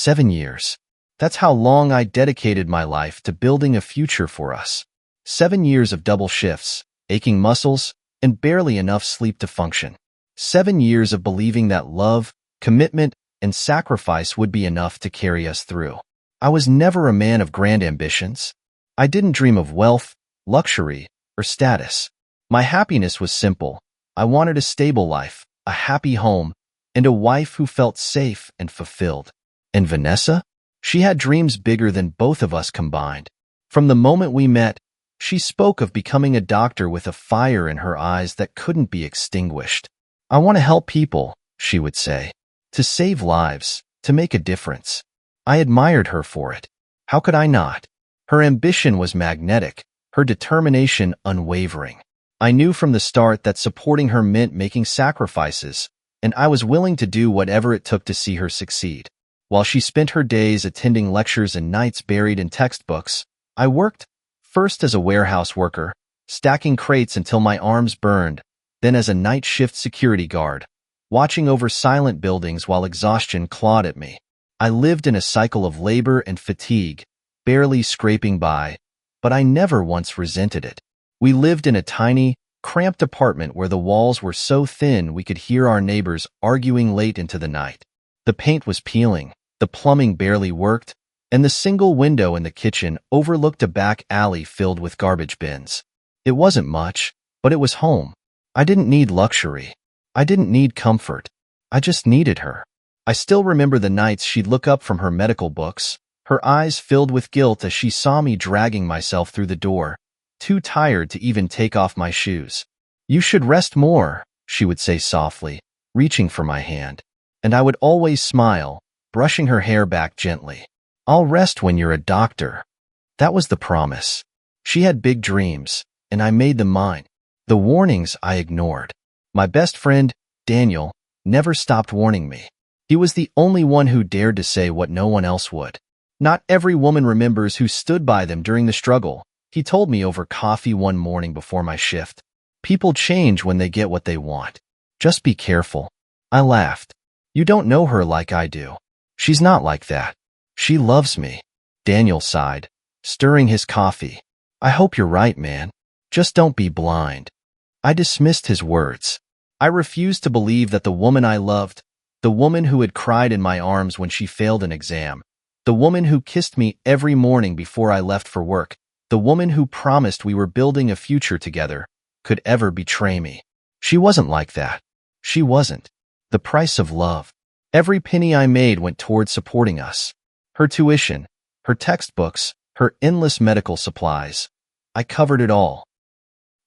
7 years. That's how long I dedicated my life to building a future for us. 7 years of double shifts, aching muscles, and barely enough sleep to function. 7 years of believing that love, commitment, and sacrifice would be enough to carry us through. I was never a man of grand ambitions. I didn't dream of wealth, luxury, or status. My happiness was simple. I wanted a stable life, a happy home, and a wife who felt safe and fulfilled. And Vanessa? She had dreams bigger than both of us combined. From the moment we met, she spoke of becoming a doctor with a fire in her eyes that couldn't be extinguished. "I want to help people," she would say, "to save lives, to make a difference." I admired her for it. How could I not? Her ambition was magnetic, her determination unwavering. I knew from the start that supporting her meant making sacrifices, and I was willing to do whatever it took to see her succeed. While she spent her days attending lectures and nights buried in textbooks, I worked, first as a warehouse worker, stacking crates until my arms burned, then as a night shift security guard, watching over silent buildings while exhaustion clawed at me. I lived in a cycle of labor and fatigue, barely scraping by, but I never once resented it. We lived in a tiny, cramped apartment where the walls were so thin we could hear our neighbors arguing late into the night. The paint was peeling, the plumbing barely worked, and the single window in the kitchen overlooked a back alley filled with garbage bins. It wasn't much, but it was home. I didn't need luxury. I didn't need comfort. I just needed her. I still remember the nights she'd look up from her medical books, her eyes filled with guilt as she saw me dragging myself through the door, too tired to even take off my shoes. "You should rest more," she would say softly, reaching for my hand. And I would always smile, brushing her hair back gently. "I'll rest when you're a doctor." That was the promise. She had big dreams, and I made them mine. The warnings I ignored. My best friend, Daniel, never stopped warning me. He was the only one who dared to say what no one else would. "Not every woman remembers who stood by them during the struggle," he told me over coffee one morning before my shift. "People change when they get what they want. Just be careful." I laughed. "You don't know her like I do. She's not like that. She loves me." Daniel sighed, stirring his coffee. "I hope you're right, man. Just don't be blind." I dismissed his words. I refused to believe that the woman I loved, the woman who had cried in my arms when she failed an exam, the woman who kissed me every morning before I left for work, the woman who promised we were building a future together, could ever betray me. She wasn't like that. She wasn't. The price of love. Every penny I made went toward supporting us. Her tuition, her textbooks, her endless medical supplies. I covered it all.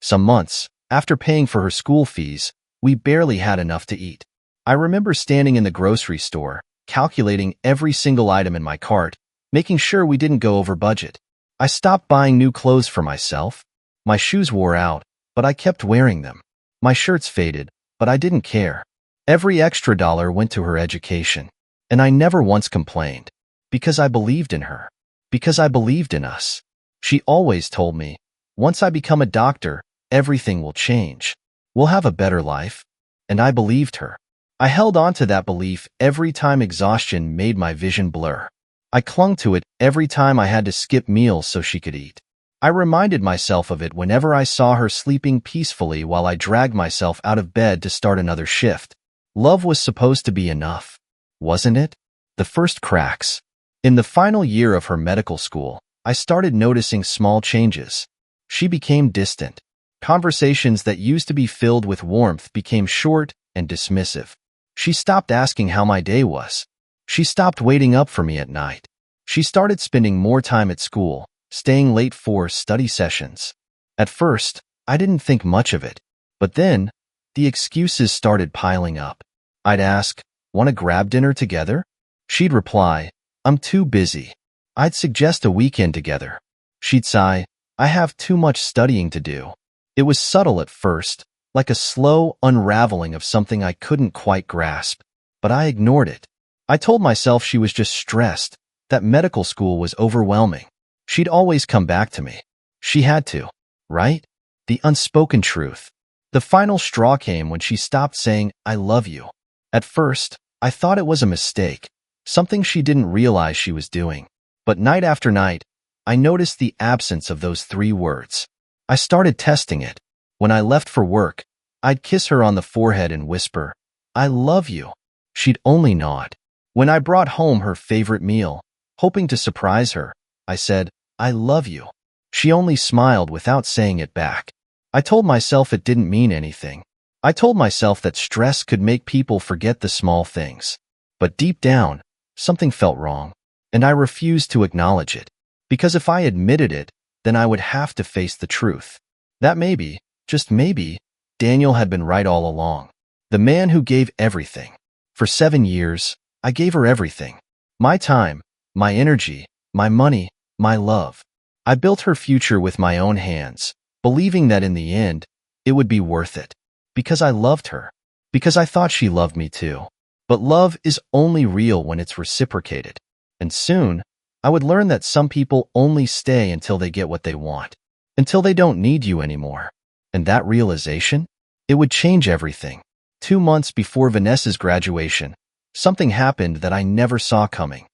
Some months, after paying for her school fees, we barely had enough to eat. I remember standing in the grocery store, calculating every single item in my cart, making sure we didn't go over budget. I stopped buying new clothes for myself. My shoes wore out, but I kept wearing them. My shirts faded, but I didn't care. Every extra dollar went to her education, and I never once complained, because I believed in her, because I believed in us. She always told me, "Once I become a doctor, everything will change. We'll have a better life." And I believed her. I held on to that belief every time exhaustion made my vision blur. I clung to it every time I had to skip meals so she could eat. I reminded myself of it whenever I saw her sleeping peacefully while I dragged myself out of bed to start another shift. Love was supposed to be enough, wasn't it? The first cracks. In the final year of her medical school, I started noticing small changes. She became distant. Conversations that used to be filled with warmth became short and dismissive. She stopped asking how my day was. She stopped waiting up for me at night. She started spending more time at school, staying late for study sessions. At first, I didn't think much of it, but then, the excuses started piling up. I'd ask, "Want to grab dinner together?" She'd reply, "I'm too busy." I'd suggest a weekend together. She'd sigh, "I have too much studying to do." It was subtle at first, like a slow unraveling of something I couldn't quite grasp, but I ignored it. I told myself she was just stressed, that medical school was overwhelming. She'd always come back to me. She had to, right? The unspoken truth. The final straw came when she stopped saying, "I love you." At first, I thought it was a mistake. something she didn't realize she was doing. But night after night, I noticed the absence of those 3 words. I started testing it. When I left for work, I'd kiss her on the forehead and whisper, "I love you." She'd only nod. When I brought home her favorite meal, hoping to surprise her, I said, "I love you." She only smiled without saying it back. I told myself it didn't mean anything. I told myself that stress could make people forget the small things. But deep down, something felt wrong, and I refused to acknowledge it. Because if I admitted it, then I would have to face the truth. That maybe, just maybe, Daniel had been right all along. The man who gave everything. For 7 years, I gave her everything. My time, my energy, my money, my love. I built her future with my own hands, believing that in the end, it would be worth it. Because I loved her. Because I thought she loved me too. But love is only real when it's reciprocated. And soon, I would learn that some people only stay until they get what they want. Until they don't need you anymore. And that realization? It would change everything. 2 months before Vanessa's graduation, something happened that I never saw coming.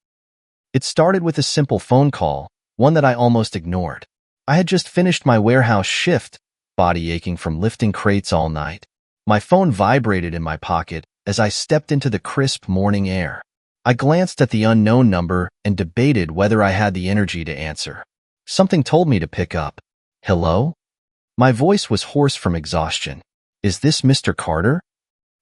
It started with a simple phone call, one that I almost ignored. I had just finished my warehouse shift, body aching from lifting crates all night. My phone vibrated in my pocket as I stepped into the crisp morning air. I glanced at the unknown number and debated whether I had the energy to answer. Something told me to pick up. "Hello?" My voice was hoarse from exhaustion. "Is this Mr. Carter?"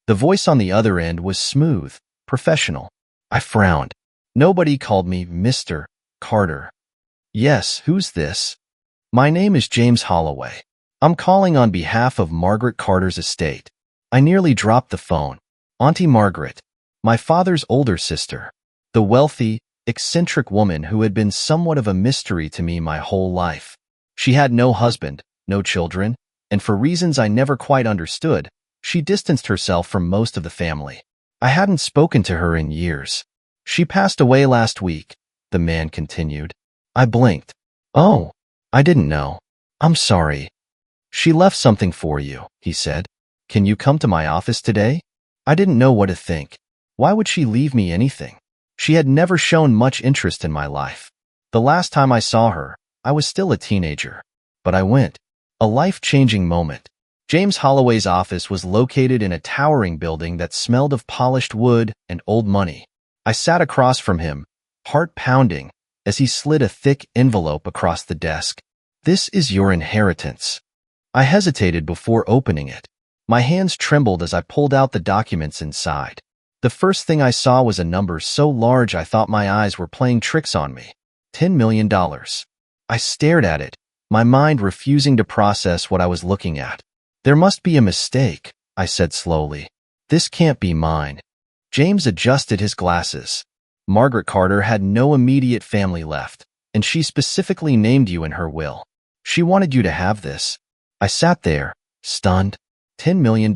The voice on the other end was smooth, professional. I frowned. Nobody called me Mr. Carter. "Yes, who's this?" "My name is James Holloway. I'm calling on behalf of Margaret Carter's estate." I nearly dropped the phone. Auntie Margaret, my father's older sister, the wealthy, eccentric woman who had been somewhat of a mystery to me my whole life. She had no husband, no children, and for reasons I never quite understood, she distanced herself from most of the family. I hadn't spoken to her in years. "She passed away last week," the man continued. I blinked. "Oh, I didn't know. I'm sorry." "She left something for you," he said. "Can you come to my office today?" I didn't know what to think. Why would she leave me anything? She had never shown much interest in my life. The last time I saw her, I was still a teenager. But I went. A life-changing moment. James Holloway's office was located in a towering building that smelled of polished wood and old money. I sat across from him, heart pounding, as he slid a thick envelope across the desk. "This is your inheritance." I hesitated before opening it. My hands trembled as I pulled out the documents inside. The first thing I saw was a number so large I thought my eyes were playing tricks on me. $10 million. I stared at it, my mind refusing to process what I was looking at. "There must be a mistake," I said slowly. "This can't be mine." James adjusted his glasses. "Margaret Carter had no immediate family left, and she specifically named you in her will. She wanted you to have this." I sat there, stunned. $10 million.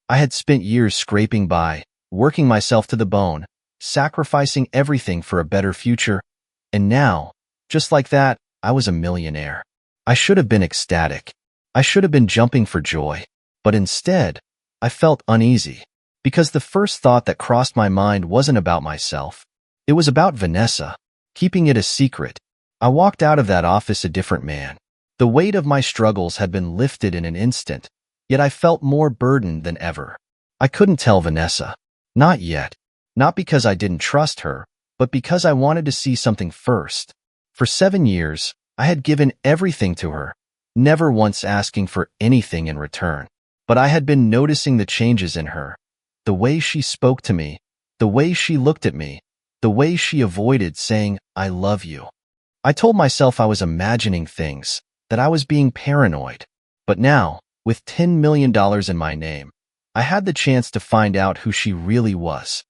I had spent years scraping by, working myself to the bone, sacrificing everything for a better future, and now, just like that, I was a millionaire. I should have been ecstatic. I should have been jumping for joy. But instead, I felt uneasy. Because the first thought that crossed my mind wasn't about myself. It was about Vanessa, keeping it a secret. I walked out of that office a different man. The weight of my struggles had been lifted in an instant, yet I felt more burdened than ever. I couldn't tell Vanessa. Not yet. Not because I didn't trust her, but because I wanted to see something first. For 7 years, I had given everything to her, never once asking for anything in return. But I had been noticing the changes in her. The way she spoke to me, the way she looked at me, the way she avoided saying, "I love you." I told myself I was imagining things, that I was being paranoid. But now, with $10 million in my name, I had the chance to find out who she really was.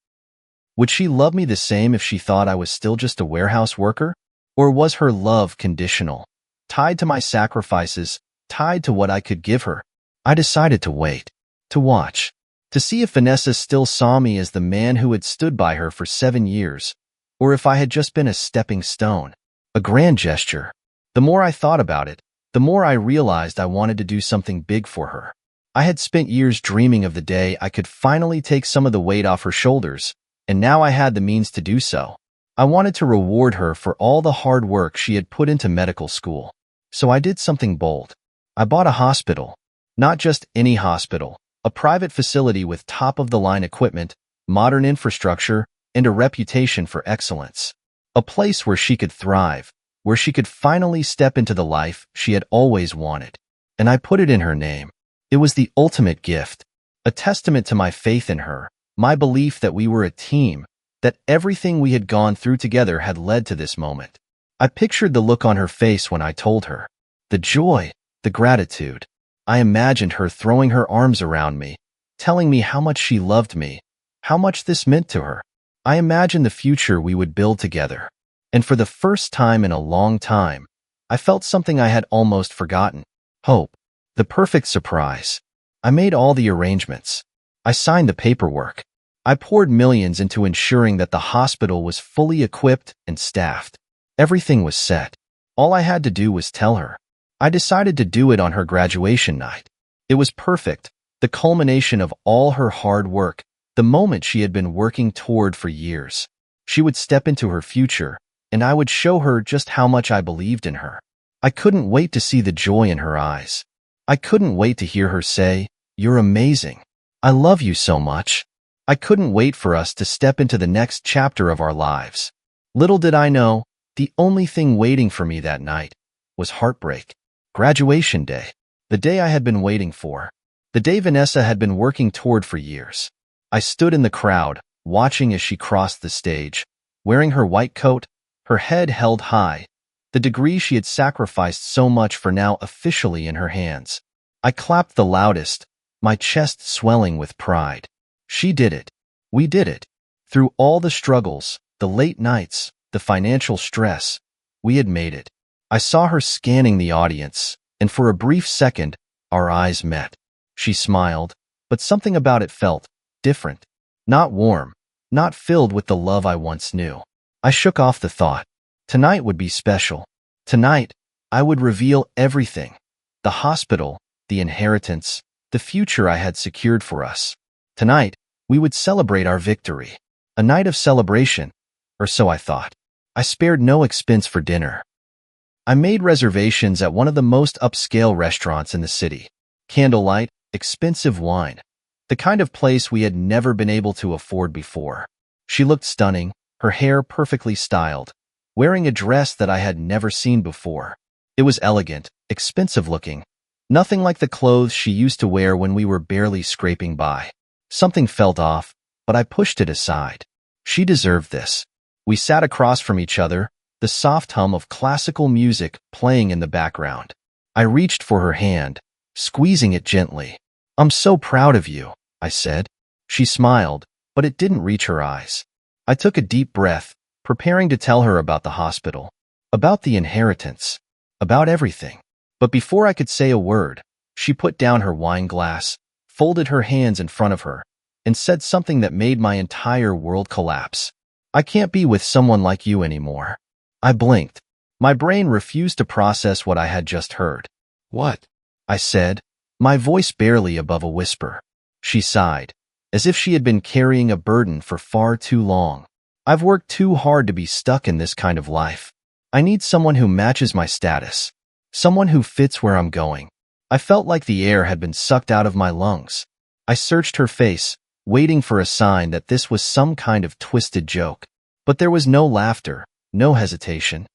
Would she love me the same if she thought I was still just a warehouse worker? Or was her love conditional, tied to my sacrifices, tied to what I could give her? I decided to wait, to watch, to see if Vanessa still saw me as the man who had stood by her for 7 years, or if I had just been a stepping stone, a grand gesture. The more I thought about it, the more I realized I wanted to do something big for her. I had spent years dreaming of the day I could finally take some of the weight off her shoulders and now I had the means to do so. I wanted to reward her for all the hard work she had put into medical school. So I did something bold. I bought a hospital. Not just any hospital, a private facility with top-of-the-line equipment, modern infrastructure, and a reputation for excellence. A place where she could thrive, where she could finally step into the life she had always wanted. And I put it in her name. It was the ultimate gift, a testament to my faith in her, my belief that we were a team, that everything we had gone through together had led to this moment. I pictured the look on her face when I told her, the joy, the gratitude. I imagined her throwing her arms around me, telling me how much she loved me, how much this meant to her. I imagined the future we would build together. And for the first time in a long time, I felt something I had almost forgotten. Hope. The perfect surprise. I made all the arrangements. I signed the paperwork. I poured millions into ensuring that the hospital was fully equipped and staffed. Everything was set. All I had to do was tell her. I decided to do it on her graduation night. It was perfect, the culmination of all her hard work, the moment she had been working toward for years. She would step into her future, and I would show her just how much I believed in her. I couldn't wait to see the joy in her eyes. I couldn't wait to hear her say, "You're amazing. I love you so much." I couldn't wait for us to step into the next chapter of our lives. Little did I know, the only thing waiting for me that night was heartbreak. Graduation day. The day I had been waiting for. The day Vanessa had been working toward for years. I stood in the crowd, watching as she crossed the stage, wearing her white coat, her head held high, the degree she had sacrificed so much for now officially in her hands. I clapped the loudest, my chest swelling with pride. She did it. We did it. Through all the struggles, the late nights, the financial stress, we had made it. I saw her scanning the audience, and for a brief second, our eyes met. She smiled, but something about it felt different. Not warm, not filled with the love I once knew. I shook off the thought. Tonight would be special. Tonight, I would reveal everything. The hospital, the inheritance, the future I had secured for us. Tonight, we would celebrate our victory. A night of celebration, or so I thought. I spared no expense for dinner. I made reservations at one of the most upscale restaurants in the city. Candlelight, expensive wine. The kind of place we had never been able to afford before. She looked stunning, her hair perfectly styled, wearing a dress that I had never seen before. It was elegant, expensive looking. Nothing like the clothes she used to wear when we were barely scraping by. Something felt off, but I pushed it aside. She deserved this. We sat across from each other, the soft hum of classical music playing in the background. I reached for her hand, squeezing it gently. "I'm so proud of you," I said. She smiled, but it didn't reach her eyes. I took a deep breath, preparing to tell her about the hospital, about the inheritance, about everything. But before I could say a word, she put down her wine glass, folded her hands in front of her, and said something that made my entire world collapse. "I can't be with someone like you anymore." I blinked. My brain refused to process what I had just heard. "What?" I said, my voice barely above a whisper. She sighed, as if she had been carrying a burden for far too long. "I've worked too hard to be stuck in this kind of life. I need someone who matches my status, someone who fits where I'm going." I felt like the air had been sucked out of my lungs. I searched her face, waiting for a sign that this was some kind of twisted joke. But there was no laughter, no hesitation,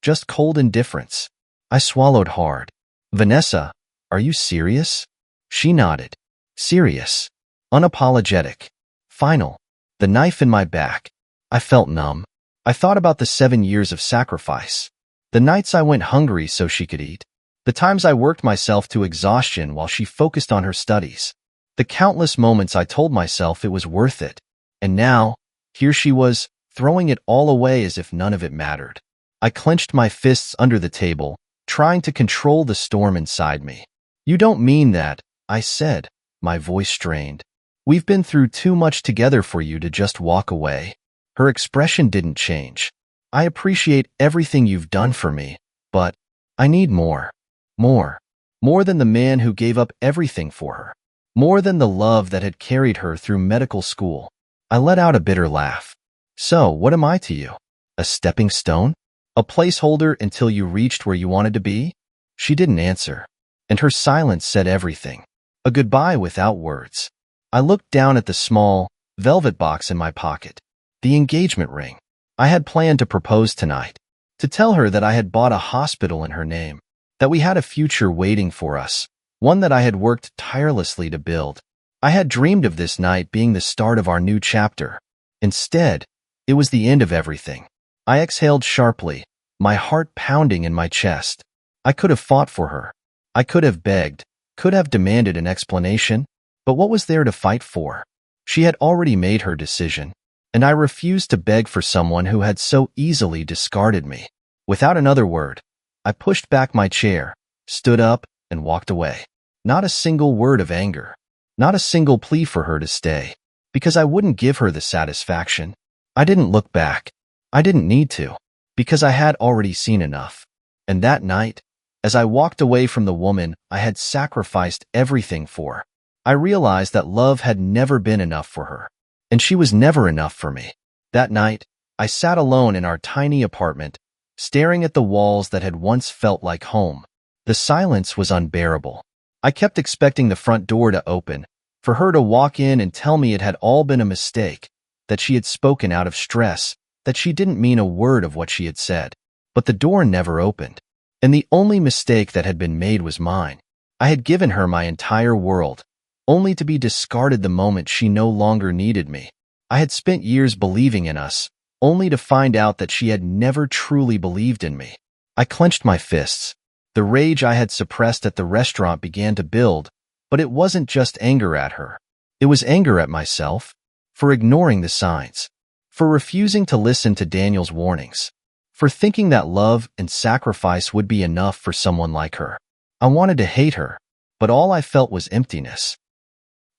just cold indifference. I swallowed hard. "Vanessa, are you serious?" She nodded. Serious. Unapologetic. Final. The knife in my back. I felt numb. I thought about the 7 years of sacrifice. The nights I went hungry so she could eat. The times I worked myself to exhaustion while she focused on her studies. The countless moments I told myself it was worth it. And now, here she was, throwing it all away as if none of it mattered. I clenched my fists under the table, trying to control the storm inside me. "You don't mean that," I said, my voice strained. "We've been through too much together for you to just walk away." Her expression didn't change. "I appreciate everything you've done for me, but I need more. More. More than the man who gave up everything for her. More than the love that had carried her through medical school." I let out a bitter laugh. So, what am I to you? A stepping stone? A placeholder until you reached where you wanted to be? She didn't answer, and her silence said everything. A goodbye without words. I looked down at the small, velvet box in my pocket. The engagement ring. I had planned to propose tonight, to tell her that I had bought a hospital in her name, that we had a future waiting for us, one that I had worked tirelessly to build. I had dreamed of this night being the start of our new chapter. Instead, it was the end of everything. I exhaled sharply, my heart pounding in my chest. I could have fought for her. I could have begged, could have demanded an explanation, but what was there to fight for? She had already made her decision, and I refused to beg for someone who had so easily discarded me. Without another word, I pushed back my chair, stood up, and walked away. Not a single word of anger, not a single plea for her to stay, because I wouldn't give her the satisfaction. I didn't look back. I didn't need to, because I had already seen enough. And that night, as I walked away from the woman I had sacrificed everything for, I realized that love had never been enough for her, and she was never enough for me. That night, I sat alone in our tiny apartment, staring at the walls that had once felt like home. The silence was unbearable. I kept expecting the front door to open, for her to walk in and tell me it had all been a mistake, that she had spoken out of stress, that she didn't mean a word of what she had said. But the door never opened, and the only mistake that had been made was mine. I had given her my entire world, only to be discarded the moment she no longer needed me. I had spent years believing in us, only to find out that she had never truly believed in me. I clenched my fists. The rage I had suppressed at the restaurant began to build, but it wasn't just anger at her. It was anger at myself, for ignoring the signs, for refusing to listen to Daniel's warnings, for thinking that love and sacrifice would be enough for someone like her. I wanted to hate her, but all I felt was emptiness.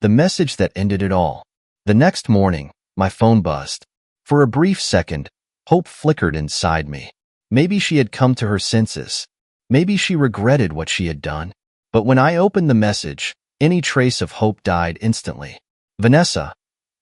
The message that ended it all. The next morning, my phone buzzed. For a brief second, hope flickered inside me. Maybe she had come to her senses. Maybe she regretted what she had done. But when I opened the message, any trace of hope died instantly. Vanessa,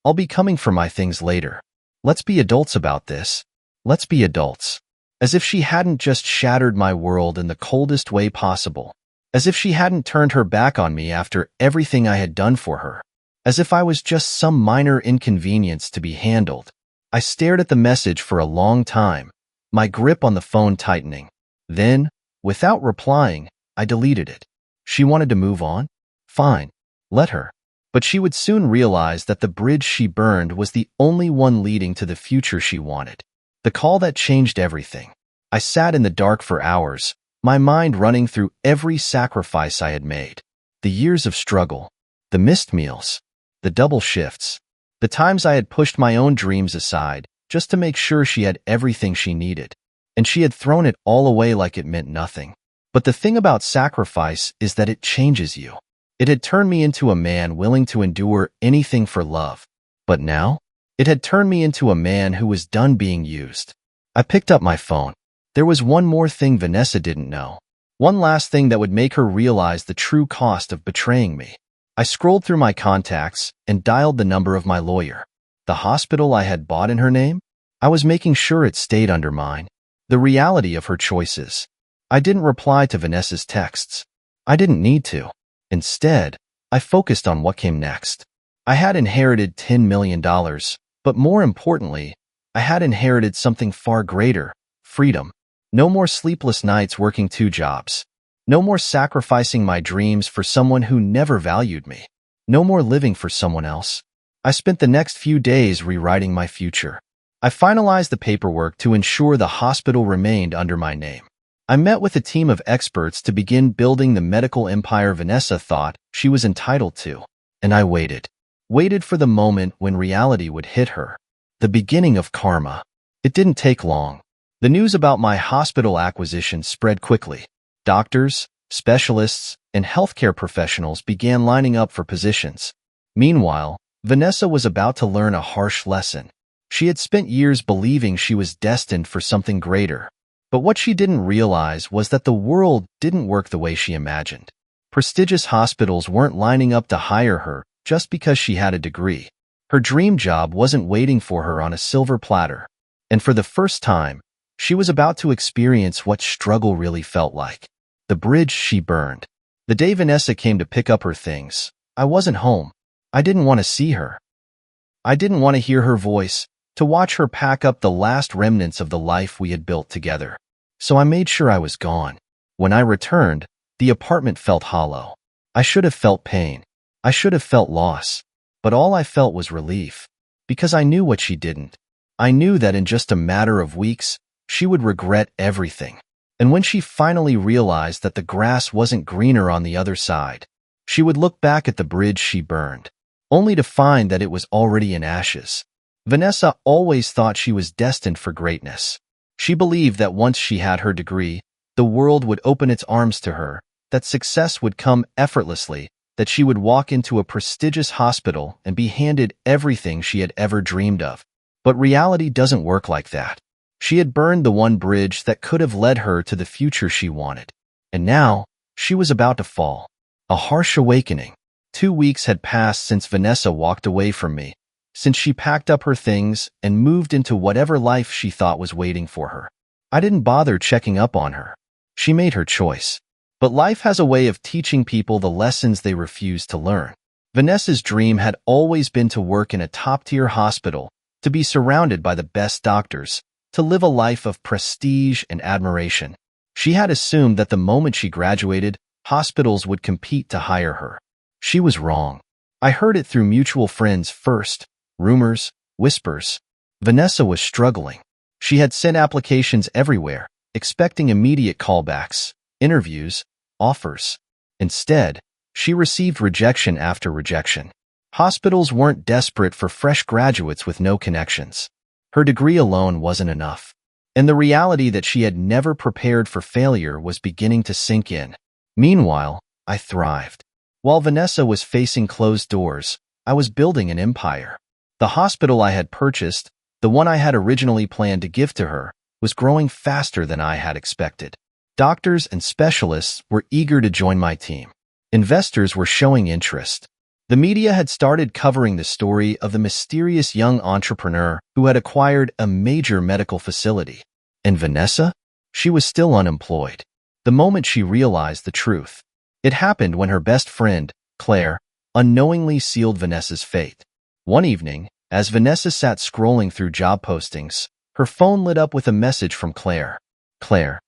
I'll be coming for my things later. Let's be adults about this. Let's be adults. As if she hadn't just shattered my world in the coldest way possible. As if she hadn't turned her back on me after everything I had done for her. As if I was just some minor inconvenience to be handled. I stared at the message for a long time, my grip on the phone tightening. Then, without replying, I deleted it. She wanted to move on? Fine, let her. But she would soon realize that the bridge she burned was the only one leading to the future she wanted. The call that changed everything. I sat in the dark for hours, my mind running through every sacrifice I had made. The years of struggle, the missed meals, the double shifts, the times I had pushed my own dreams aside just to make sure she had everything she needed. And she had thrown it all away like it meant nothing. But the thing about sacrifice is that it changes you. It had turned me into a man willing to endure anything for love. But now, it had turned me into a man who was done being used. I picked up my phone. There was one more thing Vanessa didn't know. One last thing that would make her realize the true cost of betraying me. I scrolled through my contacts and dialed the number of my lawyer. The hospital I had bought in her name? I was making sure it stayed under mine. The reality of her choices. I didn't reply to Vanessa's texts. I didn't need to. Instead, I focused on what came next. I had inherited $10 million, but more importantly, I had inherited something far greater, freedom. No more sleepless nights working 2 jobs. No more sacrificing my dreams for someone who never valued me. No more living for someone else. I spent the next few days rewriting my future. I finalized the paperwork to ensure the hospital remained under my name. I met with a team of experts to begin building the medical empire Vanessa thought she was entitled to. And I waited. Waited for the moment when reality would hit her. The beginning of karma. It didn't take long. The news about my hospital acquisition spread quickly. Doctors, specialists, and healthcare professionals began lining up for positions. Meanwhile, Vanessa was about to learn a harsh lesson. She had spent years believing she was destined for something greater. But what she didn't realize was that the world didn't work the way she imagined. Prestigious hospitals weren't lining up to hire her just because she had a degree. Her dream job wasn't waiting for her on a silver platter, and for the first time, she was about to experience what struggle really felt like. The bridge she burned. The day Vanessa came to pick up her things, I wasn't home. I didn't want to see her. I didn't want to hear her voice, to watch her pack up the last remnants of the life we had built together. So I made sure I was gone. When I returned, the apartment felt hollow. I should have felt pain. I should have felt loss. But all I felt was relief. Because I knew what she didn't. I knew that in just a matter of weeks, she would regret everything. And when she finally realized that the grass wasn't greener on the other side, she would look back at the bridge she burned, only to find that it was already in ashes. Vanessa always thought she was destined for greatness. She believed that once she had her degree, the world would open its arms to her, that success would come effortlessly, that she would walk into a prestigious hospital and be handed everything she had ever dreamed of. But reality doesn't work like that. She had burned the one bridge that could have led her to the future she wanted. And now, she was about to fall. A harsh awakening. 2 weeks had passed since Vanessa walked away from me, since she packed up her things and moved into whatever life she thought was waiting for her. I didn't bother checking up on her. She made her choice. But life has a way of teaching people the lessons they refuse to learn. Vanessa's dream had always been to work in a top-tier hospital, to be surrounded by the best doctors, to live a life of prestige and admiration. She had assumed that the moment she graduated, hospitals would compete to hire her. She was wrong. I heard it through mutual friends first, rumors, whispers. Vanessa was struggling. She had sent applications everywhere, expecting immediate callbacks, interviews, offers. Instead, she received rejection after rejection. Hospitals weren't desperate for fresh graduates with no connections. Her degree alone wasn't enough. And the reality that she had never prepared for failure was beginning to sink in. Meanwhile, I thrived. While Vanessa was facing closed doors, I was building an empire. The hospital I had purchased, the one I had originally planned to give to her, was growing faster than I had expected. Doctors and specialists were eager to join my team. Investors were showing interest. The media had started covering the story of the mysterious young entrepreneur who had acquired a major medical facility. And Vanessa? She was still unemployed. The moment she realized the truth. It happened when her best friend, Claire, unknowingly sealed Vanessa's fate. One evening, as Vanessa sat scrolling through job postings, her phone lit up with a message from Claire. Claire,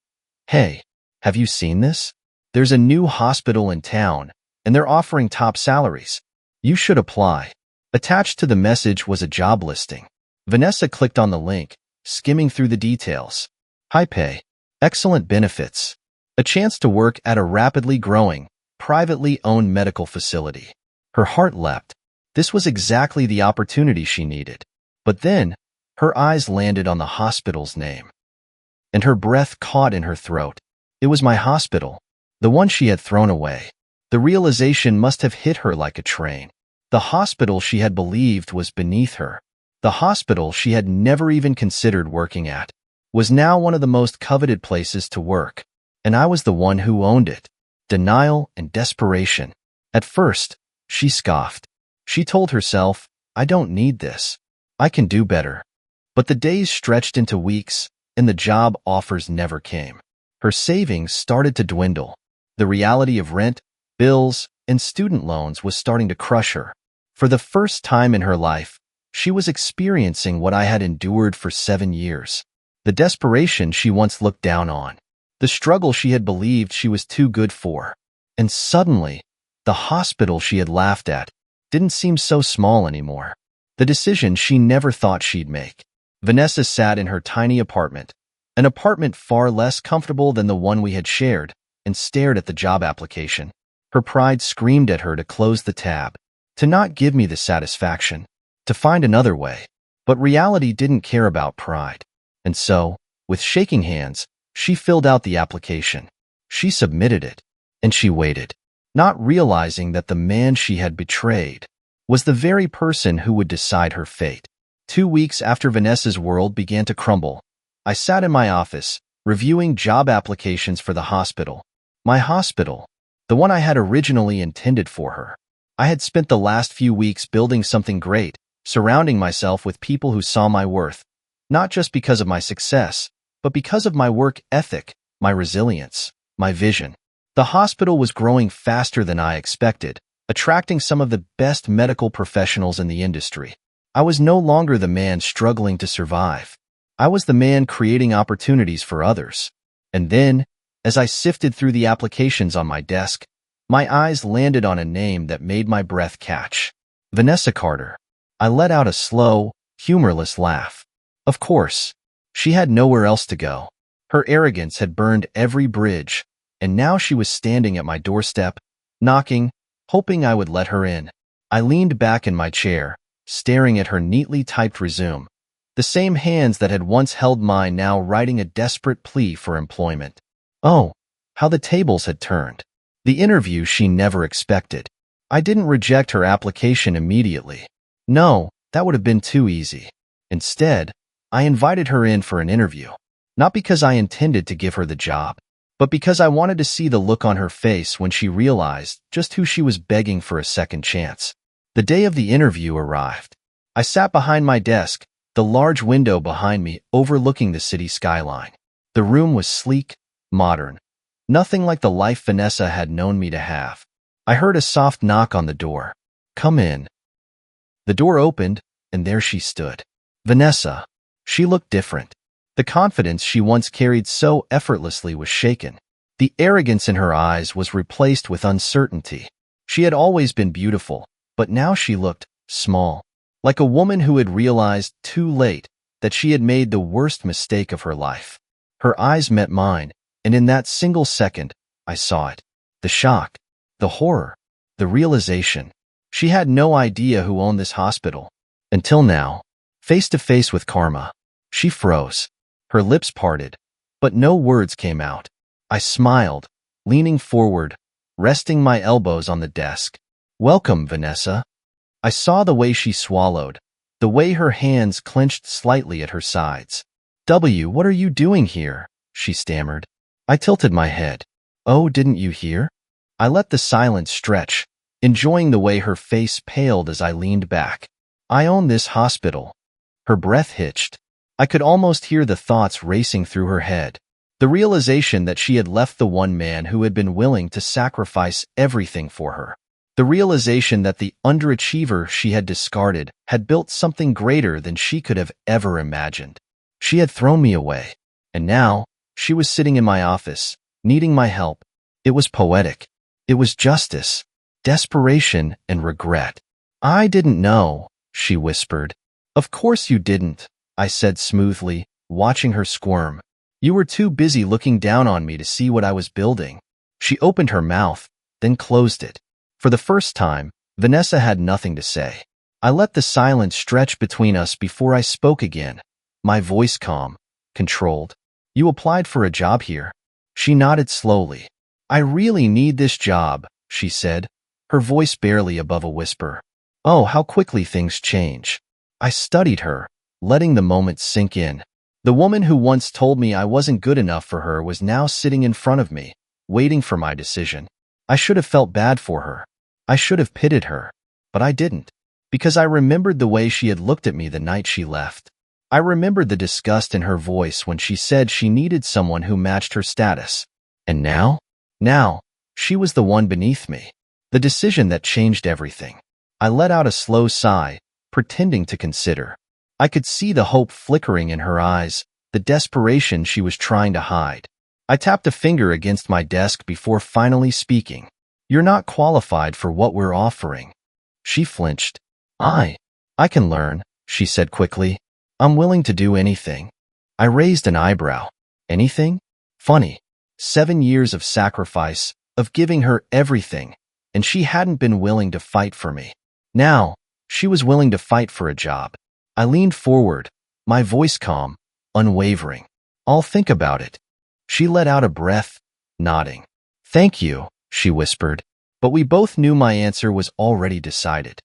hey, have you seen this? There's a new hospital in town, and they're offering top salaries. You should apply. Attached to the message was a job listing. Vanessa clicked on the link, skimming through the details. High pay, excellent benefits, a chance to work at a rapidly growing, privately owned medical facility. Her heart leapt. This was exactly the opportunity she needed. But then, her eyes landed on the hospital's name. And her breath caught in her throat. It was my hospital, the one she had thrown away. The realization must have hit her like a train. The hospital she had believed was beneath her, the hospital she had never even considered working at, was now one of the most coveted places to work. And I was the one who owned it. Denial and desperation. At first, she scoffed. She told herself, I don't need this. I can do better. But the days stretched into weeks, and the job offers never came. Her savings started to dwindle. The reality of rent, bills, and student loans was starting to crush her. For the first time in her life, she was experiencing what I had endured for 7 years. The desperation she once looked down on. The struggle she had believed she was too good for. And suddenly, the hospital she had laughed at didn't seem so small anymore. The decision she never thought she'd make. Vanessa sat in her tiny apartment, an apartment far less comfortable than the one we had shared, and stared at the job application. Her pride screamed at her to close the tab, to not give me the satisfaction, to find another way. But reality didn't care about pride. And so, with shaking hands, she filled out the application. She submitted it, and she waited, not realizing that the man she had betrayed was the very person who would decide her fate. 2 weeks after Vanessa's world began to crumble, I sat in my office, reviewing job applications for the hospital. My hospital, the one I had originally intended for her. I had spent the last few weeks building something great, surrounding myself with people who saw my worth, not just because of my success, but because of my work ethic, my resilience, my vision. The hospital was growing faster than I expected, attracting some of the best medical professionals in the industry. I was no longer the man struggling to survive. I was the man creating opportunities for others. And then, as I sifted through the applications on my desk, my eyes landed on a name that made my breath catch. Vanessa Carter. I let out a slow, humorless laugh. Of course, she had nowhere else to go. Her arrogance had burned every bridge, and now she was standing at my doorstep, knocking, hoping I would let her in. I leaned back in my chair, staring at her neatly typed resume, the same hands that had once held mine now writing a desperate plea for employment. Oh, how the tables had turned. The interview she never expected. I didn't reject her application immediately. No, that would have been too easy. Instead, I invited her in for an interview. Not because I intended to give her the job, but because I wanted to see the look on her face when she realized just who she was begging for a second chance. The day of the interview arrived. I sat behind my desk, the large window behind me overlooking the city skyline. The room was sleek, modern, nothing like the life Vanessa had known me to have. I heard a soft knock on the door. Come in. The door opened, and there she stood. Vanessa. She looked different. The confidence she once carried so effortlessly was shaken. The arrogance in her eyes was replaced with uncertainty. She had always been beautiful, but now she looked small, like a woman who had realized too late that she had made the worst mistake of her life. Her eyes met mine, and in that single second, I saw it. The shock, the horror, the realization. She had no idea who owned this hospital. Until now, face to face with karma, she froze. Her lips parted, but no words came out. I smiled, leaning forward, resting my elbows on the desk. Welcome, Vanessa. I saw the way she swallowed, the way her hands clenched slightly at her sides. What are you doing here? She stammered. I tilted my head. Oh, didn't you hear? I let the silence stretch, enjoying the way her face paled as I leaned back. I own this hospital. Her breath hitched. I could almost hear the thoughts racing through her head. The realization that she had left the one man who had been willing to sacrifice everything for her. The realization that the underachiever she had discarded had built something greater than she could have ever imagined. She had thrown me away, and now she was sitting in my office, needing my help. It was poetic. It was justice, desperation, and regret. I didn't know, she whispered. Of course you didn't, I said smoothly, watching her squirm. You were too busy looking down on me to see what I was building. She opened her mouth, then closed it. For the first time, Vanessa had nothing to say. I let the silence stretch between us before I spoke again, my voice calm, controlled. You applied for a job here. She nodded slowly. I really need this job, she said, her voice barely above a whisper. Oh, how quickly things change. I studied her, letting the moment sink in. The woman who once told me I wasn't good enough for her was now sitting in front of me, waiting for my decision. I should have felt bad for her. I should have pitied her. But I didn't, because I remembered the way she had looked at me the night she left. I remembered the disgust in her voice when she said she needed someone who matched her status. And now, she was the one beneath me. The decision that changed everything. I let out a slow sigh, pretending to consider. I could see the hope flickering in her eyes, the desperation she was trying to hide. I tapped a finger against my desk before finally speaking. You're not qualified for what we're offering. She flinched. I can learn, she said quickly. I'm willing to do anything. I raised an eyebrow. Anything? Funny. 7 years of sacrifice, of giving her everything, and she hadn't been willing to fight for me. Now, she was willing to fight for a job. I leaned forward, my voice calm, unwavering. I'll think about it. She let out a breath, nodding. Thank you, she whispered, but we both knew my answer was already decided.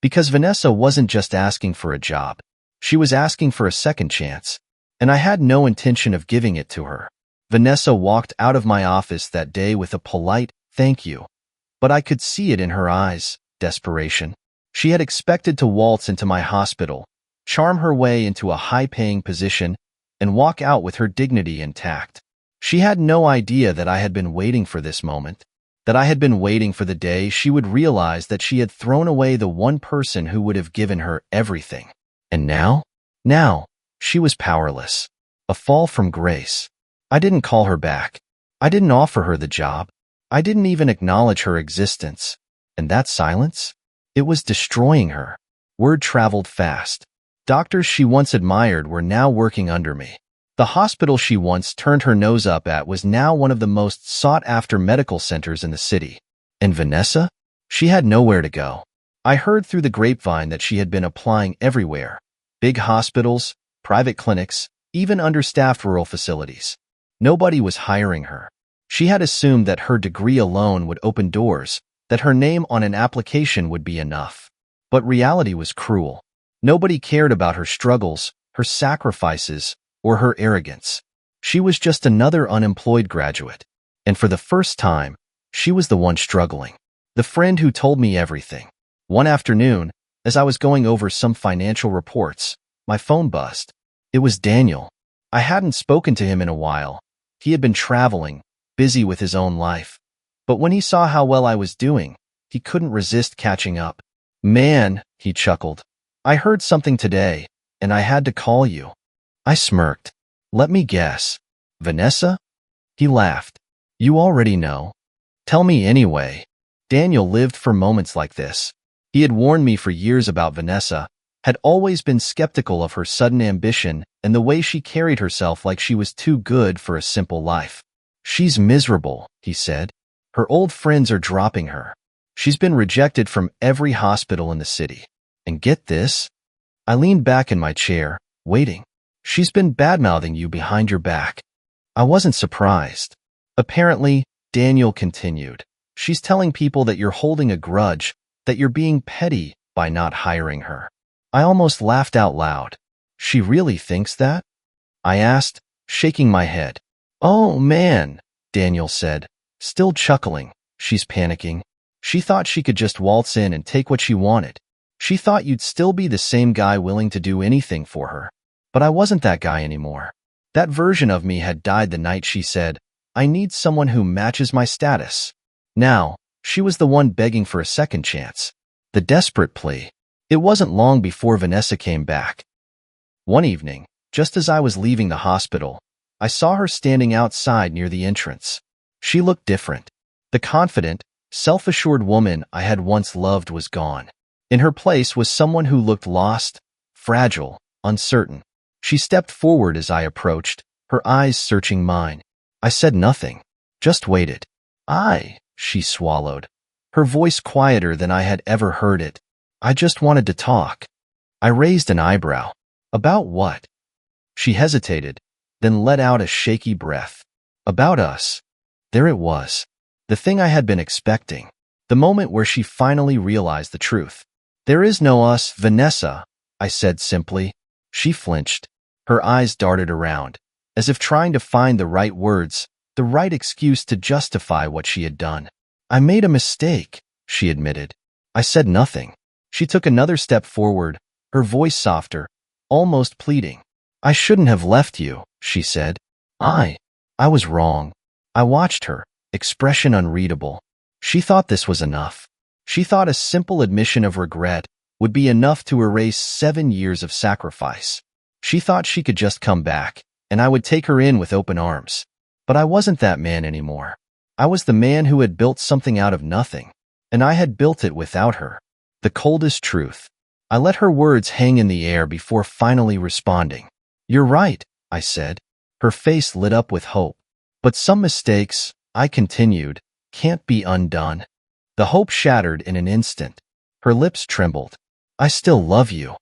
Because Vanessa wasn't just asking for a job. She was asking for a second chance, and I had no intention of giving it to her. Vanessa walked out of my office that day with a polite thank you, but I could see it in her eyes, desperation. She had expected to waltz into my hospital, charm her way into a high-paying position, and walk out with her dignity intact. She had no idea that I had been waiting for this moment, that I had been waiting for the day she would realize that she had thrown away the one person who would have given her everything. And now? Now, she was powerless. A fall from grace. I didn't call her back. I didn't offer her the job. I didn't even acknowledge her existence. And that silence? It was destroying her. Word traveled fast. Doctors she once admired were now working under me. The hospital she once turned her nose up at was now one of the most sought-after medical centers in the city. And Vanessa? She had nowhere to go. I heard through the grapevine that she had been applying everywhere. Big hospitals, private clinics, even understaffed rural facilities. Nobody was hiring her. She had assumed that her degree alone would open doors, that her name on an application would be enough. But reality was cruel. Nobody cared about her struggles, her sacrifices, or her arrogance. She was just another unemployed graduate. And for the first time, she was the one struggling. The friend who told me everything. One afternoon, as I was going over some financial reports, my phone buzzed. It was Daniel. I hadn't spoken to him in a while. He had been traveling, busy with his own life. But when he saw how well I was doing, he couldn't resist catching up. Man, he chuckled. I heard something today, and I had to call you. I smirked. Let me guess. Vanessa? He laughed. You already know. Tell me anyway. Daniel lived for moments like this. He had warned me for years about Vanessa, had always been skeptical of her sudden ambition and the way she carried herself like she was too good for a simple life. She's miserable, he said. Her old friends are dropping her. She's been rejected from every hospital in the city. And get this? I leaned back in my chair, waiting. She's been bad-mouthing you behind your back. I wasn't surprised. Apparently, Daniel continued, she's telling people that you're holding a grudge, that you're being petty by not hiring her. I almost laughed out loud. She really thinks that? I asked, shaking my head. Oh, man, Daniel said, still chuckling. She's panicking. She thought she could just waltz in and take what she wanted. She thought you'd still be the same guy willing to do anything for her. But I wasn't that guy anymore. That version of me had died the night she said, I need someone who matches my status. Now, she was the one begging for a second chance. The desperate plea. It wasn't long before Vanessa came back. One evening, just as I was leaving the hospital, I saw her standing outside near the entrance. She looked different. The confident, self-assured woman I had once loved was gone. In her place was someone who looked lost, fragile, uncertain. She stepped forward as I approached, her eyes searching mine. I said nothing, just waited. She swallowed, her voice quieter than I had ever heard it. I just wanted to talk. I raised an eyebrow. About what? She hesitated, then let out a shaky breath. About us. There it was. The thing I had been expecting. The moment where she finally realized the truth. There is no us, Vanessa, I said simply. She flinched. Her eyes darted around, as if trying to find the right words, the right excuse to justify what she had done. I made a mistake, she admitted. I said nothing. She took another step forward, her voice softer, almost pleading. I shouldn't have left you, she said. I was wrong. I watched her, expression unreadable. She thought this was enough. She thought a simple admission of regret would be enough to erase 7 years of sacrifice. She thought she could just come back, and I would take her in with open arms. But I wasn't that man anymore. I was the man who had built something out of nothing, and I had built it without her. The coldest truth. I let her words hang in the air before finally responding. You're right, I said. Her face lit up with hope. But some mistakes, I continued, can't be undone. The hope shattered in an instant. Her lips trembled. I still love you.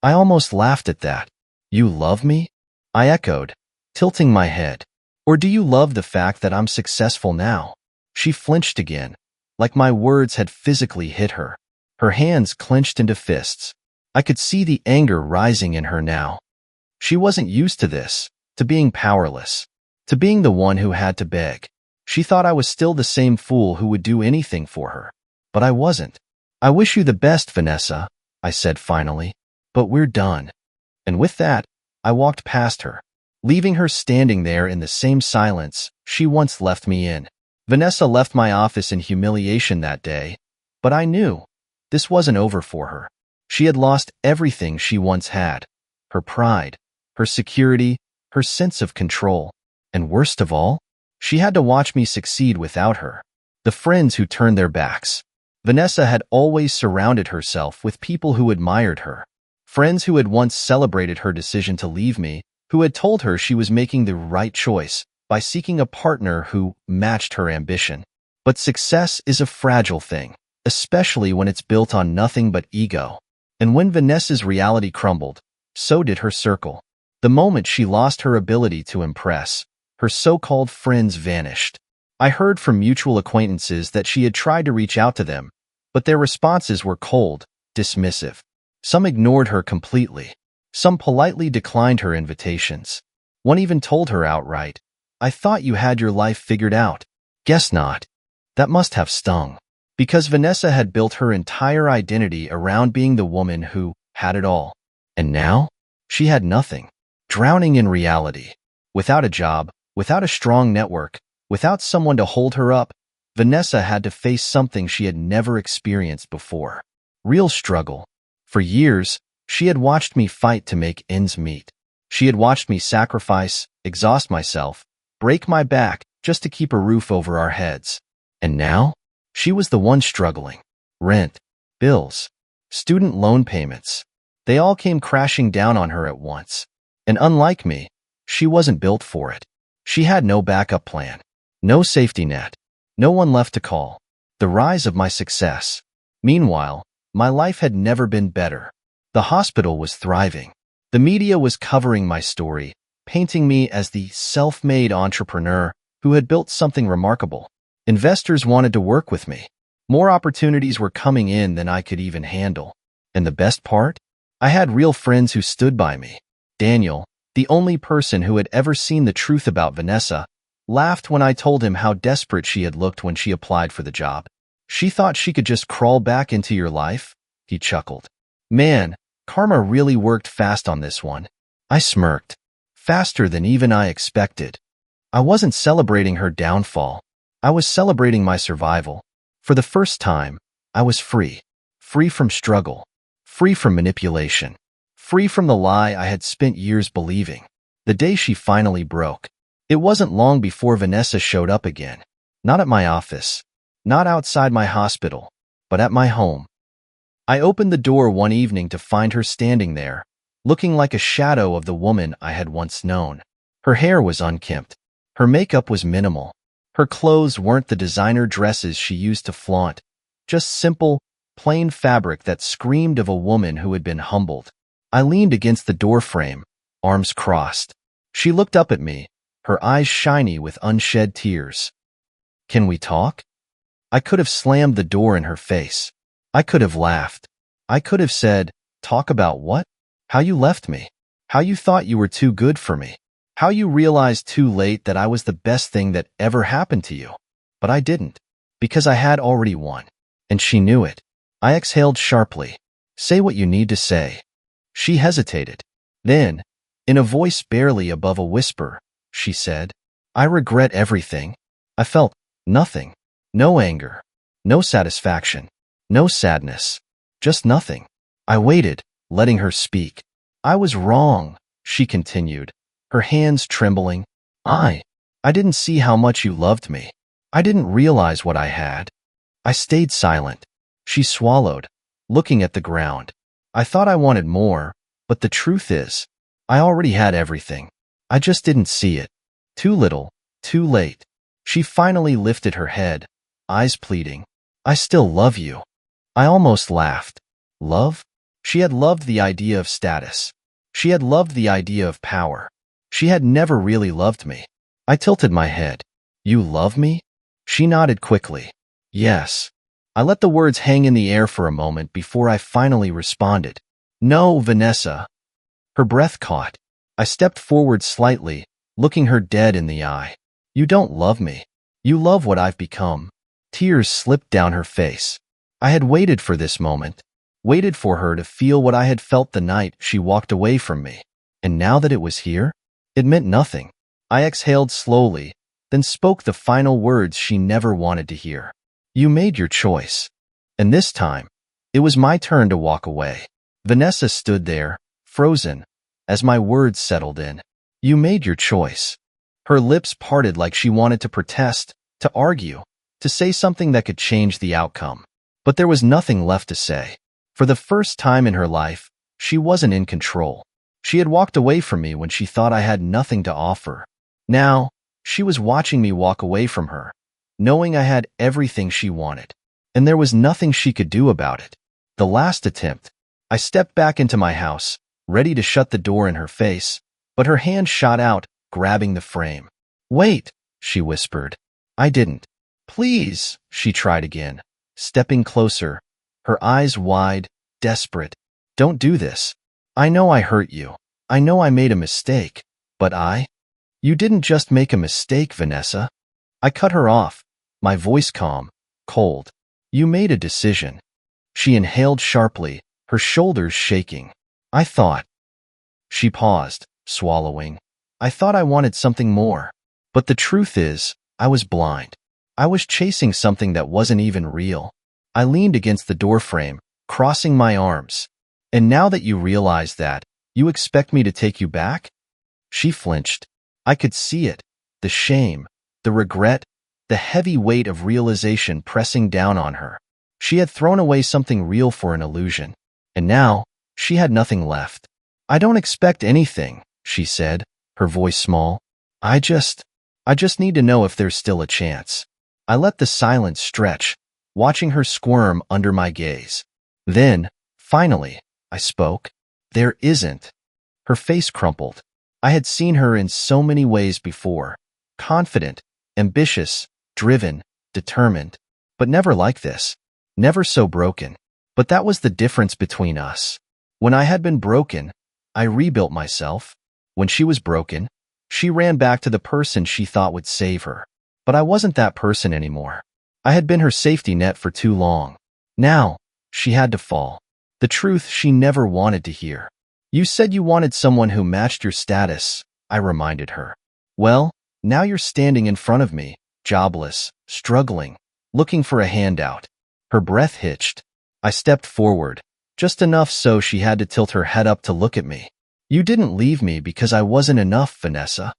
I almost laughed at that. You love me? I echoed, tilting my head. Or do you love the fact that I'm successful now? She flinched again, like my words had physically hit her. Her hands clenched into fists. I could see the anger rising in her now. She wasn't used to this, to being powerless, to being the one who had to beg. She thought I was still the same fool who would do anything for her. But I wasn't. I wish you the best, Vanessa, I said finally, but we're done. And with that, I walked past her, leaving her standing there in the same silence she once left me in. Vanessa left my office in humiliation that day, but I knew this wasn't over for her. She had lost everything she once had: her pride, her security, her sense of control. And worst of all, she had to watch me succeed without her. The friends who turned their backs. Vanessa had always surrounded herself with people who admired her. Friends who had once celebrated her decision to leave me, who had told her she was making the right choice by seeking a partner who matched her ambition. But success is a fragile thing, especially when it's built on nothing but ego. And when Vanessa's reality crumbled, so did her circle. The moment she lost her ability to impress, her so-called friends vanished. I heard from mutual acquaintances that she had tried to reach out to them, but their responses were cold, dismissive. Some ignored her completely. Some politely declined her invitations. One even told her outright, "I thought you had your life figured out." Guess not. That must have stung. Because Vanessa had built her entire identity around being the woman who had it all. And now, she had nothing. Drowning in reality. Without a job, without a strong network, without someone to hold her up, Vanessa had to face something she had never experienced before. Real struggle. For years, she had watched me fight to make ends meet. She had watched me sacrifice, exhaust myself, break my back just to keep a roof over our heads. And now, she was the one struggling. Rent, bills, student loan payments. They all came crashing down on her at once. And unlike me, she wasn't built for it. She had no backup plan, no safety net, no one left to call. The rise of my success. Meanwhile, my life had never been better. The hospital was thriving. The media was covering my story, painting me as the self-made entrepreneur who had built something remarkable. Investors wanted to work with me. More opportunities were coming in than I could even handle. And the best part? I had real friends who stood by me. Daniel, the only person who had ever seen the truth about Vanessa, laughed when I told him how desperate she had looked when she applied for the job. "She thought she could just crawl back into your life?" He chuckled. "Man, karma really worked fast on this one." I smirked. Faster than even I expected. I wasn't celebrating her downfall. I was celebrating my survival. For the first time, I was free. Free from struggle. Free from manipulation. Free from the lie I had spent years believing. The day she finally broke. It wasn't long before Vanessa showed up again. Not at my office. Not outside my hospital. But at my home. I opened the door one evening to find her standing there, looking like a shadow of the woman I had once known. Her hair was unkempt. Her makeup was minimal. Her clothes weren't the designer dresses she used to flaunt, just simple, plain fabric that screamed of a woman who had been humbled. I leaned against the doorframe, arms crossed. She looked up at me, her eyes shiny with unshed tears. "Can we talk?" I could have slammed the door in her face. I could have laughed. I could have said, "Talk about what? How you left me. How you thought you were too good for me. How you realized too late that I was the best thing that ever happened to you." But I didn't, because I had already won. And she knew it. I exhaled sharply. "Say what you need to say." She hesitated. Then, in a voice barely above a whisper, she said, "I regret everything." I felt nothing. No anger. No satisfaction. No sadness. Just nothing. I waited, letting her speak. "I was wrong," she continued, her hands trembling. I didn't see how much you loved me. I didn't realize what I had." I stayed silent. She swallowed, looking at the ground. "I thought I wanted more, but the truth is, I already had everything. I just didn't see it. Too little, too late." She finally lifted her head, eyes pleading. "I still love you." I almost laughed. Love? She had loved the idea of status. She had loved the idea of power. She had never really loved me. I tilted my head. "You love me?" She nodded quickly. "Yes." I let the words hang in the air for a moment before I finally responded. "No, Vanessa." Her breath caught. I stepped forward slightly, looking her dead in the eye. "You don't love me. You love what I've become." Tears slipped down her face. I had waited for this moment, waited for her to feel what I had felt the night she walked away from me. And now that it was here, it meant nothing. I exhaled slowly, then spoke the final words she never wanted to hear. You made your choice. And this time, it was my turn to walk away. Vanessa stood there, frozen, as my words settled in. You made your choice. Her lips parted like she wanted to protest, to argue, to say something that could change the outcome. But there was nothing left to say. For the first time in her life, she wasn't in control. She had walked away from me when she thought I had nothing to offer. Now, she was watching me walk away from her, knowing I had everything she wanted, and there was nothing she could do about it. The last attempt. I stepped back into my house, ready to shut the door in her face, but her hand shot out, grabbing the frame. Wait, she whispered. I didn't. Please, she tried again, stepping closer, her eyes wide, desperate. Don't do this. I know I hurt you. I know I made a mistake, but You didn't just make a mistake, Vanessa. I cut her off, my voice calm, cold. You made a decision. She inhaled sharply, her shoulders shaking. I thought. She paused, swallowing. I thought I wanted something more. But the truth is, I was blind. I was chasing something that wasn't even real. I leaned against the doorframe, crossing my arms. And now that you realize that, you expect me to take you back? She flinched. I could see it, the shame, the regret, the heavy weight of realization pressing down on her. She had thrown away something real for an illusion, and now she had nothing left. I don't expect anything, she said, her voice small. I just need to know if there's still a chance. I let the silence stretch, watching her squirm under my gaze. Then, finally, I spoke. There isn't. Her face crumpled. I had seen her in so many ways before, confident, ambitious, driven, determined, but never like this, never so broken. But that was the difference between us. When I had been broken, I rebuilt myself. When she was broken, she ran back to the person she thought would save her. But I wasn't that person anymore. I had been her safety net for too long. Now, she had to fall. The truth she never wanted to hear. You said you wanted someone who matched your status, I reminded her. Well, now you're standing in front of me, jobless, struggling, looking for a handout. Her breath hitched. I stepped forward, just enough so she had to tilt her head up to look at me. You didn't leave me because I wasn't enough, Vanessa.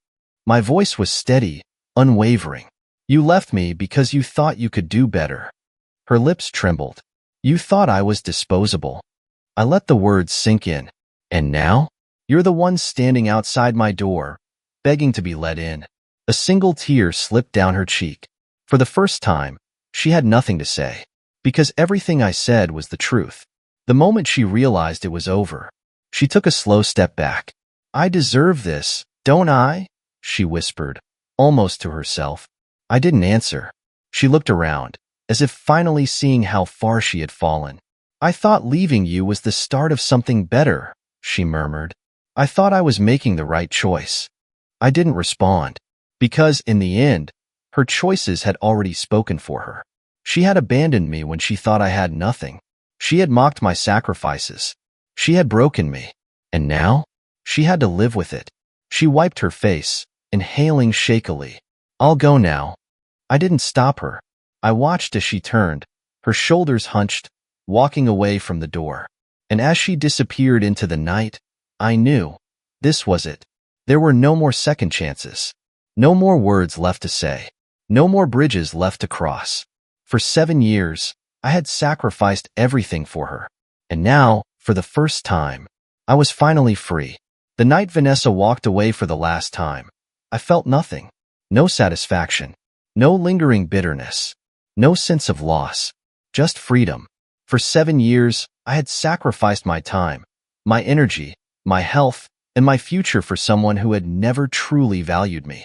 My voice was steady, unwavering. You left me because you thought you could do better. Her lips trembled. You thought I was disposable. I let the words sink in. And now? You're the one standing outside my door, begging to be let in. A single tear slipped down her cheek. For the first time, she had nothing to say, because everything I said was the truth. The moment she realized it was over, she took a slow step back. I deserve this, don't I? She whispered, almost to herself. I didn't answer. She looked around, as if finally seeing how far she had fallen. I thought leaving you was the start of something better, she murmured. I thought I was making the right choice. I didn't respond, because in the end, her choices had already spoken for her. She had abandoned me when she thought I had nothing. She had mocked my sacrifices. She had broken me. And now, she had to live with it. She wiped her face, inhaling shakily. I'll go now. I didn't stop her. I watched as she turned, her shoulders hunched, walking away from the door. And as she disappeared into the night, I knew. This was it. There were no more second chances. No more words left to say. No more bridges left to cross. For 7 years, I had sacrificed everything for her. And now, for the first time, I was finally free. The night Vanessa walked away for the last time, I felt nothing. No satisfaction. No lingering bitterness. No sense of loss. Just freedom. For 7 years, I had sacrificed my time, my energy, my health, and my future for someone who had never truly valued me.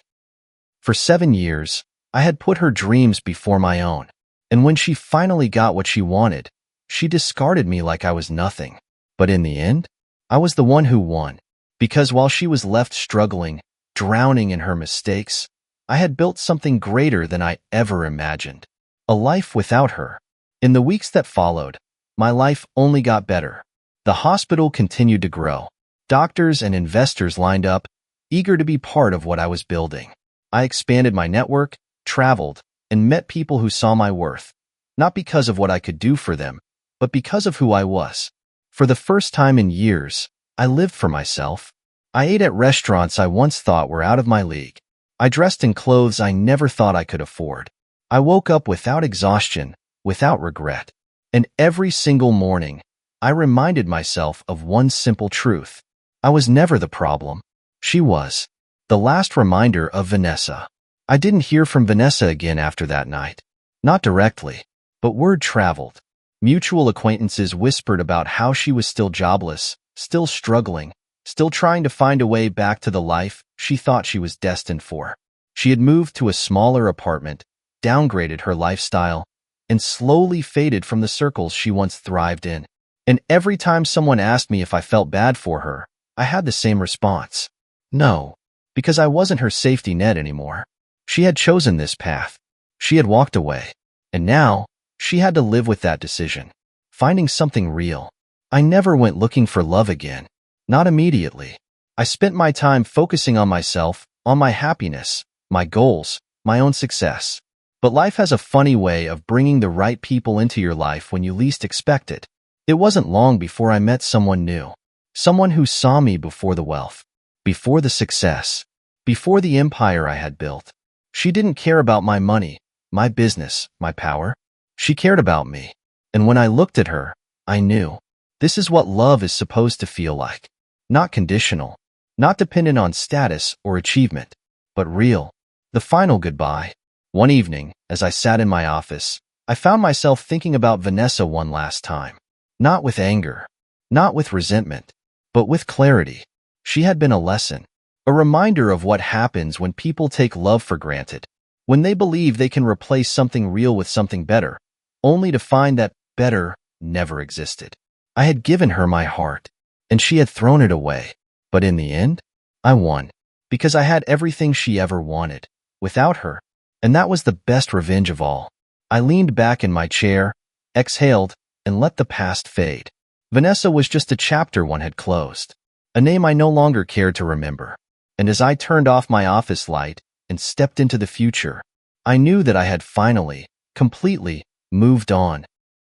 For 7 years, I had put her dreams before my own. And when she finally got what she wanted, she discarded me like I was nothing. But in the end, I was the one who won. Because while she was left struggling, drowning in her mistakes, I had built something greater than I ever imagined. A life without her. In the weeks that followed, my life only got better. The hospital continued to grow. Doctors and investors lined up, eager to be part of what I was building. I expanded my network, traveled, and met people who saw my worth, not because of what I could do for them, but because of who I was. For the first time in years, I lived for myself. I ate at restaurants I once thought were out of my league. I dressed in clothes I never thought I could afford. I woke up without exhaustion, without regret. And every single morning, I reminded myself of one simple truth. I was never the problem. She was. The last reminder of Vanessa. I didn't hear from Vanessa again after that night. Not directly, but word traveled. Mutual acquaintances whispered about how she was still jobless, still struggling, still trying to find a way back to the life she thought she was destined for. She had moved to a smaller apartment, downgraded her lifestyle, and slowly faded from the circles she once thrived in. And every time someone asked me if I felt bad for her, I had the same response. No, because I wasn't her safety net anymore. She had chosen this path. She had walked away. And now, she had to live with that decision. Finding something real. I never went looking for love again. Not immediately. I spent my time focusing on myself, on my happiness, my goals, my own success. But life has a funny way of bringing the right people into your life when you least expect it. It wasn't long before I met someone new. Someone who saw me before the wealth, before the success, before the empire I had built. She didn't care about my money, my business, my power. She cared about me. And when I looked at her, I knew. This is what love is supposed to feel like. Not conditional, not dependent on status or achievement, but real. The final goodbye. One evening, as I sat in my office, I found myself thinking about Vanessa one last time. Not with anger, not with resentment, but with clarity. She had been a lesson, a reminder of what happens when people take love for granted, when they believe they can replace something real with something better, only to find that better never existed. I had given her my heart, and she had thrown it away. But in the end, I won, because I had everything she ever wanted, without her. And that was the best revenge of all. I leaned back in my chair, exhaled, and let the past fade. Vanessa was just a chapter one had closed, a name I no longer cared to remember. And as I turned off my office light and stepped into the future, I knew that I had finally, completely moved on.